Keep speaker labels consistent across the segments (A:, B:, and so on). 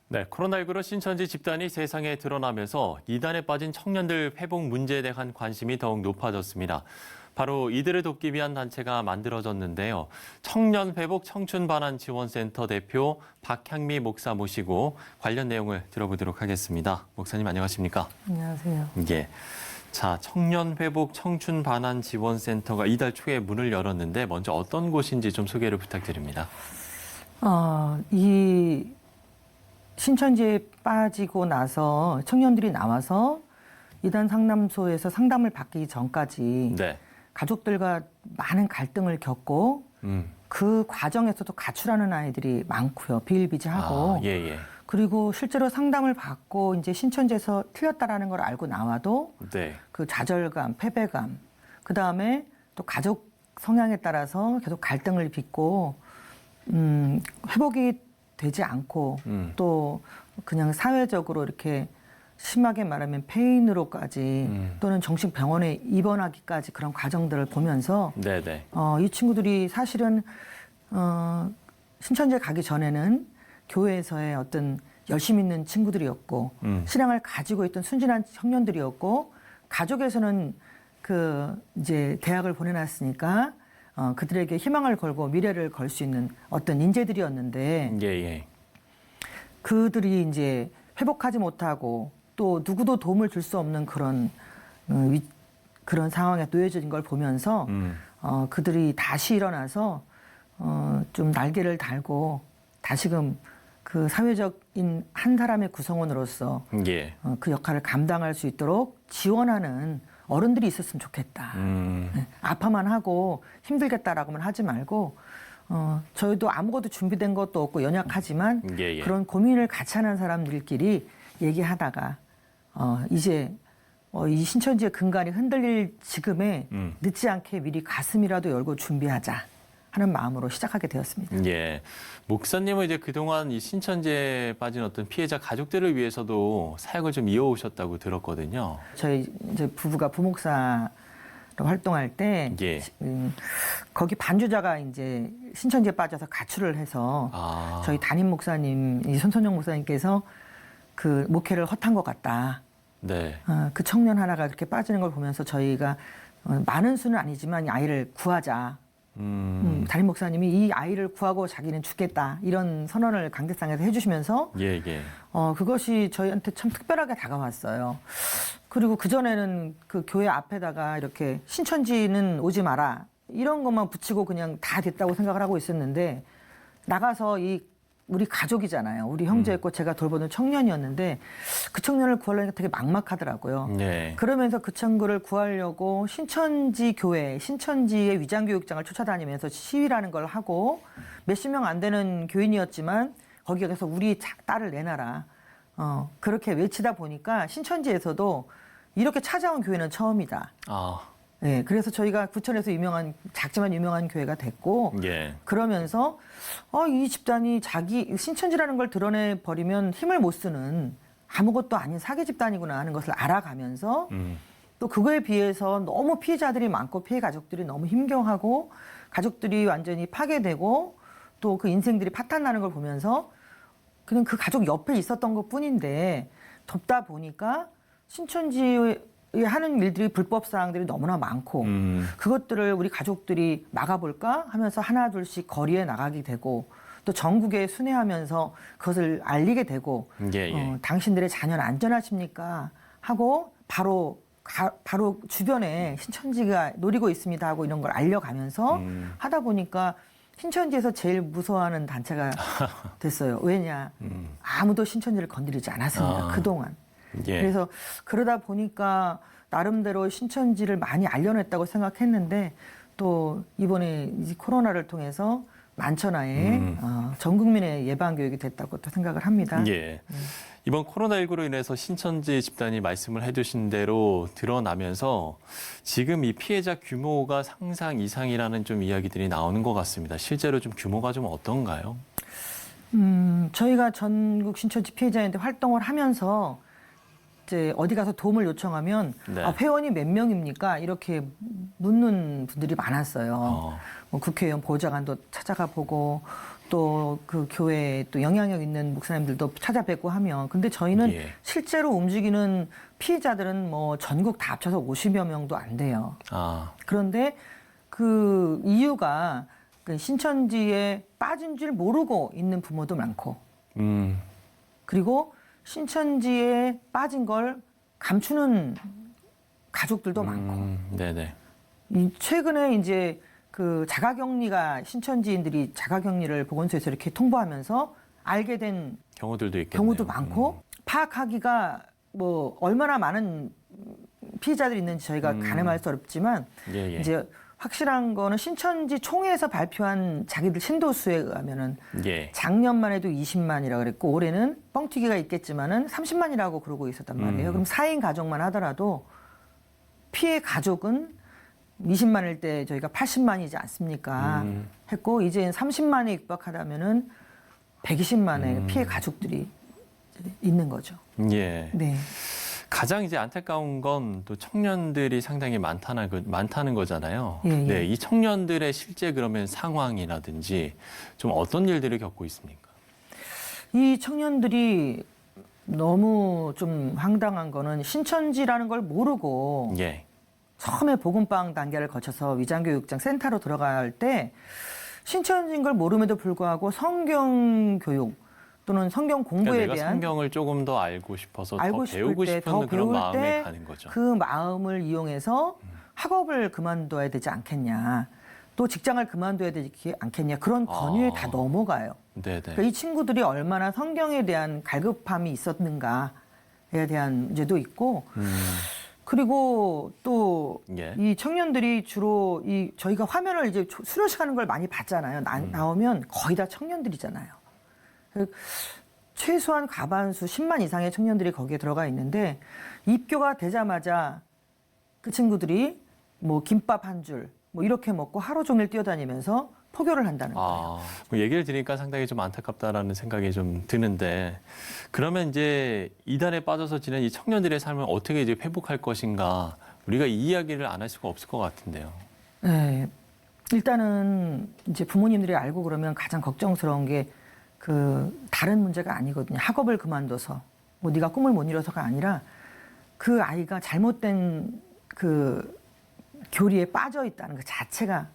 A: 네, 코로나19로 신천지 집단이 세상에 드러나면서 이단에 빠진 청년들 회복 문제에 대한 관심이 더욱 높아졌습니다. 바로 이들을 돕기 위한 단체가 만들어졌는데요. 청년회복 청춘반환지원센터 대표 박향미 목사 모시고 관련 내용을 들어보도록 하겠습니다. 목사님 안녕하십니까?
B: 안녕하세요.
A: 예. 자, 청년회복 청춘반환지원센터가 이달 초에 문을 열었는데 먼저 어떤 곳인지 좀 소개를 부탁드립니다.
B: 이 신천지에 빠지고 나서 청년들이 나와서 이단 상담소에서 상담을 받기 전까지
A: 네.
B: 가족들과 많은 갈등을 겪고 그 과정에서도 가출하는 아이들이 많고요. 비일비재하고.
A: 예.
B: 그리고 실제로 상담을 받고 이제 신천지에서 틀렸다라는 걸 알고 나와도
A: 네.
B: 그 좌절감, 패배감, 그 다음에 또 가족 성향에 따라서 계속 갈등을 빚고 회복이 되지 않고 또 그냥 사회적으로 이렇게 심하게 말하면 폐인으로까지 또는 정신병원에 입원하기까지 그런 과정들을 보면서
A: 네네.
B: 이 친구들이 사실은 신천지에 가기 전에는 교회에서의 어떤 열심 있는 친구들이었고 신앙을 가지고 있던 순진한 청년들이었고 가족에서는 그 이제 대학을 보내놨으니까 그들에게 희망을 걸고 미래를 걸 수 있는 어떤 인재들이었는데
A: 예.
B: 그들이 이제 회복하지 못하고 또 누구도 도움을 줄 수 없는 그런 그런 상황에 놓여진 걸 보면서 그들이 다시 일어나서 좀 날개를 달고 다시금 그 사회적인 한 사람의 구성원으로서
A: 예.
B: 그 역할을 감당할 수 있도록 지원하는 어른들이 있었으면 좋겠다. 네, 아파만 하고 힘들겠다라고만 하지 말고 저희도 아무것도 준비된 것도 없고 연약하지만
A: 예.
B: 그런 고민을 같이 하는 사람들끼리 얘기하다가 이제 이 신천지의 근간이 흔들릴 지금에 늦지 않게 미리 가슴이라도 열고 준비하자 하는 마음으로 시작하게 되었습니다.
A: 예. 목사님은 이제 그동안 이 신천지에 빠진 어떤 피해자 가족들을 위해서도 사역을 좀 이어오셨다고 들었거든요.
B: 저희 이제 부부가 부목사로 활동할 때
A: 예.
B: 거기 반주자가 이제 신천지에 빠져서 가출을 해서 저희 담임 목사님, 이 손선영 목사님께서 그 목회를 헛한 것 같다.
A: 네.
B: 그 청년 하나가 그렇게 빠지는 걸 보면서 저희가 많은 수는 아니지만 이 아이를 구하자. 담임 목사님이 이 아이를 구하고 자기는 죽겠다. 이런 선언을 강대상에서 해주시면서
A: 예.
B: 그것이 저희한테 참 특별하게 다가왔어요. 그리고 그전에는 그 교회 앞에다가 이렇게 신천지는 오지 마라. 이런 것만 붙이고 그냥 다 됐다고 생각을 하고 있었는데 나가서 우리 가족이잖아요. 우리 형제였고 제가 돌보는 청년이었는데 그 청년을 구하려니까 되게 막막하더라고요.
A: 네.
B: 그러면서 그 친구를 구하려고 신천지 교회, 신천지의 위장교육장을 쫓아다니면서 시위라는 걸 하고 몇십 명 안 되는 교인이었지만 거기에 가서 우리 딸을 내놔라. 그렇게 외치다 보니까 신천지에서도 이렇게 찾아온 교회는 처음이다. 네, 그래서 저희가 구천에서 작지만 유명한 교회가 됐고,
A: 예.
B: 그러면서, 이 집단이 신천지라는 걸 드러내 버리면 힘을 못 쓰는 아무것도 아닌 사기 집단이구나 하는 것을 알아가면서, 또 그거에 비해서 너무 피해자들이 많고 피해 가족들이 너무 힘겨워하고, 가족들이 완전히 파괴되고, 또 그 인생들이 파탄나는 걸 보면서, 그냥 그 가족 옆에 있었던 것 뿐인데, 돕다 보니까 신천지에 하는 일들이 불법 사항들이 너무나 많고 그것들을 우리 가족들이 막아볼까 하면서 하나 둘씩 거리에 나가게 되고 또 전국에 순회하면서 그것을 알리게 되고
A: 예.
B: 당신들의 자녀는 안전하십니까 하고 바로 주변에 신천지가 노리고 있습니다 하고 이런 걸 알려가면서 하다 보니까 신천지에서 제일 무서워하는 단체가 됐어요. 왜냐 아무도 신천지를 건드리지 않았습니다. 그동안.
A: 예.
B: 그래서 그러다 보니까 나름대로 신천지를 많이 알려냈다고 생각했는데 또 이번에 이 코로나를 통해서 만천하에 전 국민의 예방 교육이 됐다고 또 생각을 합니다.
A: 예. 이번 코로나19로 인해서 신천지 집단이 말씀을 해주신 대로 드러나면서 지금 이 피해자 규모가 상상 이상이라는 좀 이야기들이 나오는 것 같습니다. 실제로 좀 규모가 좀 어떤가요?
B: 저희가 전국 신천지 피해자한테 활동을 하면서 이제 어디 가서 도움을 요청하면
A: 네.
B: 회원이 몇 명입니까? 이렇게 묻는 분들이 많았어요. 뭐 국회의원 보좌관도 찾아가 보고 또 그 교회에 또 영향력 있는 목사님들도 찾아뵙고 하면 근데 저희는
A: 예.
B: 실제로 움직이는 피해자들은 뭐 전국 다 합쳐서 50여 명도 안 돼요.
A: 아,
B: 그런데 그 이유가 그 신천지에 빠진 줄 모르고 있는 부모도 많고 그리고 신천지에 빠진 걸 감추는 가족들도 많고
A: 네네.
B: 최근에 이제 그 자가격리가 신천지인들이 자가격리를 보건소에서 이렇게 통보하면서 알게 된
A: 경우들도 있겠네요.
B: 경우도 많고 파악하기가 뭐 얼마나 많은 피해자들이 있는지 저희가 가늠할 수 어렵지만
A: 예, 예.
B: 이제 확실한 거는 신천지 총회에서 발표한 자기들 신도수에 의하면은
A: 예.
B: 작년만 해도 20만이라고 그랬고 올해는 뻥튀기가 있겠지만은 30만이라고 그러고 있었단 말이에요. 그럼 4인 가족만 하더라도 피해 가족은 20만일 때 저희가 80만이지 않습니까? 했고 이제 30만에 육박하다면은 120만의 피해 가족들이 있는 거죠.
A: 예.
B: 네.
A: 가장 이제 안타까운 건 또 청년들이 상당히 많다는 거잖아요.
B: 예, 예.
A: 네, 이 청년들의 실제 그러면 상황이라든지 좀 어떤 일들을 겪고 있습니까?
B: 이 청년들이 너무 좀 황당한 거는 신천지라는 걸 모르고
A: 예.
B: 처음에 복음방 단계를 거쳐서 위장교육장 센터로 들어갈 때 신천지인 걸 모름에도 불구하고 성경 교육 또는 성경 공부에
A: 그러니까 내가
B: 대한
A: 성경을 조금 더 알고 싶어서
B: 알고
A: 더
B: 싶을
A: 배우고
B: 때,
A: 싶은
B: 더
A: 그런
B: 배울
A: 마음에
B: 때
A: 가는 거죠.
B: 그 마음을 이용해서 학업을 그만둬야 되지 않겠냐. 또 직장을 그만둬야 되지 않겠냐. 그런 권유에 다 넘어가요.
A: 네네.
B: 그러니까 이 친구들이 얼마나 성경에 대한 갈급함이 있었는가에 대한 문제도 있고 그리고 또 이
A: 예.
B: 청년들이 주로 저희가 화면을 이제 수료식하는 걸 많이 봤잖아요. 나오면 거의 다 청년들이잖아요. 최소한 과반수 10만 이상의 청년들이 거기에 들어가 있는데 입교가 되자마자 그 친구들이 뭐 김밥 한 줄 뭐 이렇게 먹고 하루 종일 뛰어다니면서 포교를 한다는 거예요.
A: 아, 뭐 얘기를 들으니까 상당히 좀 안타깝다라는 생각이 좀 드는데 그러면 이제 이단에 빠져서 지낸 이 청년들의 삶을 어떻게 이제 회복할 것인가 우리가 이 이야기를 안 할 수가 없을 것 같은데요.
B: 네. 일단은 이제 부모님들이 알고 그러면 가장 걱정스러운 게 그 다른 문제가 아니거든요. 학업을 그만둬서 뭐 네가 꿈을 못 이뤄서가 아니라 그 아이가 잘못된 그 교리에 빠져 있다는 그 자체가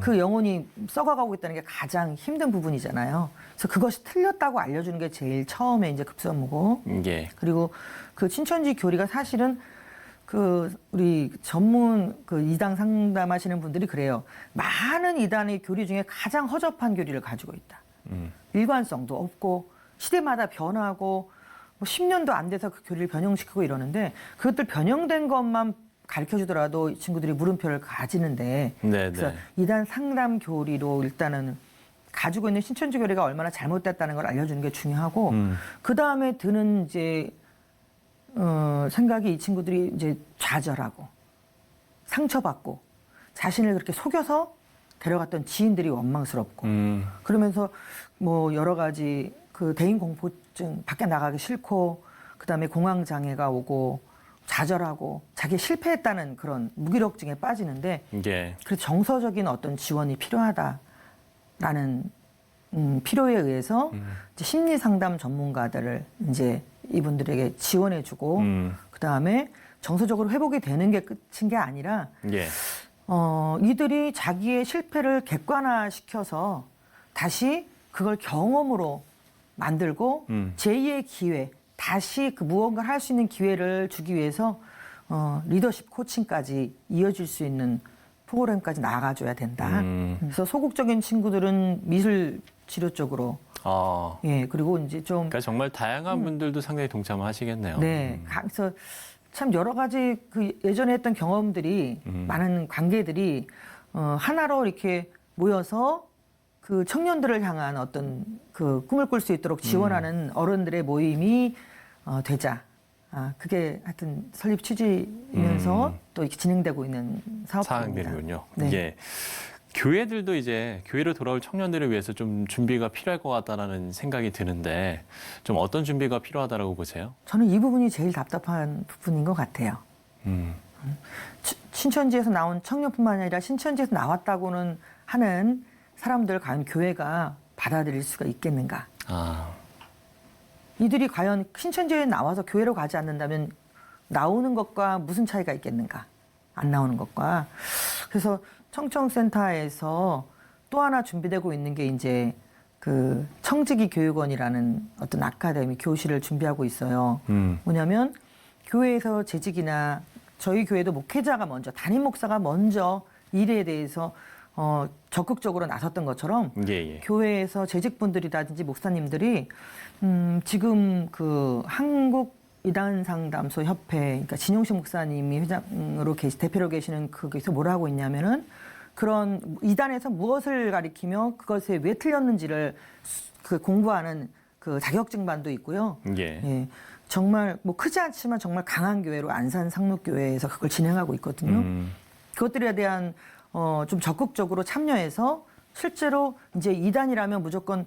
B: 그 영혼이 썩어가고 있다는 게 가장 힘든 부분이잖아요. 그래서 그것이 틀렸다고 알려주는 게 제일 처음에 이제 급선무고
A: 예.
B: 그리고 그 신천지 교리가 사실은 그 우리 전문 그 이단 상담하시는 분들이 그래요. 많은 이단의 교리 중에 가장 허접한 교리를 가지고 있다. 일관성도 없고 시대마다 변하고 뭐 10년도 안 돼서 그 교리를 변형시키고 이러는데 그것들 변형된 것만 가르쳐주더라도 이 친구들이 물음표를 가지는데
A: 네네.
B: 그래서 이단 상담 교리로 일단은 가지고 있는 신천지 교리가 얼마나 잘못됐다는 걸 알려주는 게 중요하고 그 다음에 드는 이제 생각이 이 친구들이 이제 좌절하고 상처받고 자신을 그렇게 속여서 데려갔던 지인들이 원망스럽고 그러면서 뭐 여러 가지 그 대인 공포증 밖에 나가기 싫고 그다음에 공황 장애가 오고 좌절하고 자기 실패했다는 그런 무기력증에 빠지는데
A: 예.
B: 그래서 정서적인 어떤 지원이 필요하다라는 필요에 의해서 이제 심리 상담 전문가들을 이제 이분들에게 지원해주고 그 다음에 정서적으로 회복이 되는 게 끝인 게 아니라
A: 예.
B: 이들이 자기의 실패를 객관화시켜서 다시 그걸 경험으로 만들고 제2의 기회, 다시 그 무언가를 할 수 있는 기회를 주기 위해서 리더십 코칭까지 이어질 수 있는 프로그램까지 나가줘야 된다. 그래서 소극적인 친구들은 미술 치료 쪽으로
A: 아.
B: 예 그리고 이제 좀
A: 그러니까 정말 다양한 분들도 상당히 동참하시겠네요.
B: 네. 그래서 참 여러 가지 그 예전에 했던 경험들이 많은 관계들이 하나로 이렇게 모여서 그 청년들을 향한 어떤 그 꿈을 꿀 수 있도록 지원하는 어른들의 모임이 되자. 그게 하여튼 설립 취지이면서 또 이렇게 진행되고 있는 사업입니다.
A: 사항들이군요.
B: 네.
A: 예. 교회들도 이제 교회로 돌아올 청년들을 위해서 좀 준비가 필요할 것 같다라는 생각이 드는데 좀 어떤 준비가 필요하다라고 보세요?
B: 저는 이 부분이 제일 답답한 부분인 것 같아요. 신천지에서 나온 청년뿐만 아니라 신천지에서 나왔다고는 하는 사람들 과연 교회가 받아들일 수가 있겠는가?
A: 아,
B: 이들이 과연 신천지에 나와서 교회로 가지 않는다면 나오는 것과 무슨 차이가 있겠는가? 안 나오는 것과. 그래서 청청센터에서 또 하나 준비되고 있는 게 이제 그 청지기 교육원이라는 어떤 아카데미 교실을 준비하고 있어요. 뭐냐면 교회에서 재직이나 저희 교회도 목회자가 먼저 담임 목사가 먼저 일에 대해서 적극적으로 나섰던 것처럼
A: 예, 예.
B: 교회에서 재직분들이라든지 목사님들이 지금 그 한국 이단상담소 협회, 그러니까 진용식 목사님이 회장으로 대표로 계시는 거기서 뭐라 하고 있냐면은 그런 이단에서 무엇을 가리키며 그것에 왜 틀렸는지를 그 공부하는 그 자격증반도 있고요.
A: 예.
B: 예, 정말 뭐 크지 않지만 정말 강한 교회로 안산 상록교회에서 그걸 진행하고 있거든요. 그것들에 대한 좀 적극적으로 참여해서 실제로 이제 이단이라면 무조건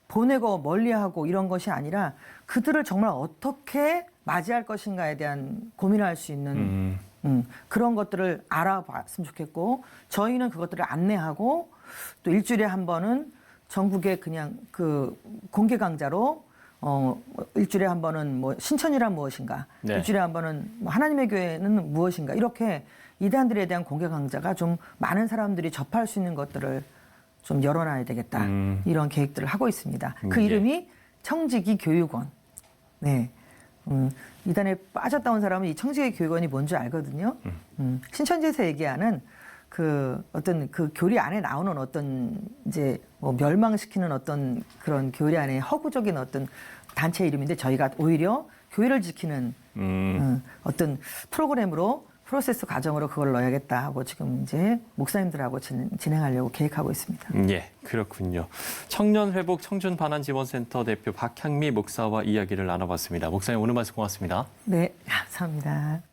B: 보내고 멀리하고 이런 것이 아니라 그들을 정말 어떻게 맞이할 것인가에 대한 고민을 할 수 있는 그런 것들을 알아봤으면 좋겠고 저희는 그것들을 안내하고 또 일주일에 한 번은 전국에 그냥 그 공개 강좌로 일주일에 한 번은 뭐 신천이란 무엇인가,
A: 네.
B: 일주일에 한 번은 뭐 하나님의 교회는 무엇인가 이렇게 이단들에 대한 공개 강좌가 좀 많은 사람들이 접할 수 있는 것들을 좀 열어놔야 되겠다 이런 계획들을 하고 있습니다. 그
A: 예.
B: 이름이 청지기 교육원. 네. 이단에 빠졌다 온 사람은 이 청지기 교육원이 뭔지 알거든요. 신천지에서 얘기하는 그 어떤 그 교리 안에 나오는 어떤 이제 뭐 멸망시키는 어떤 그런 교리 안에 허구적인 어떤 단체 이름인데 저희가 오히려 교회를 지키는 어떤 프로그램으로 프로세스 과정으로 그걸 넣어야겠다 하고 지금 이제 목사님들하고 진행하려고 계획하고 있습니다.
A: 예, 그렇군요. 청년회복 청춘반환지원센터 대표 박향미 목사와 이야기를 나눠봤습니다. 목사님 오늘 말씀 고맙습니다.
B: 네, 감사합니다.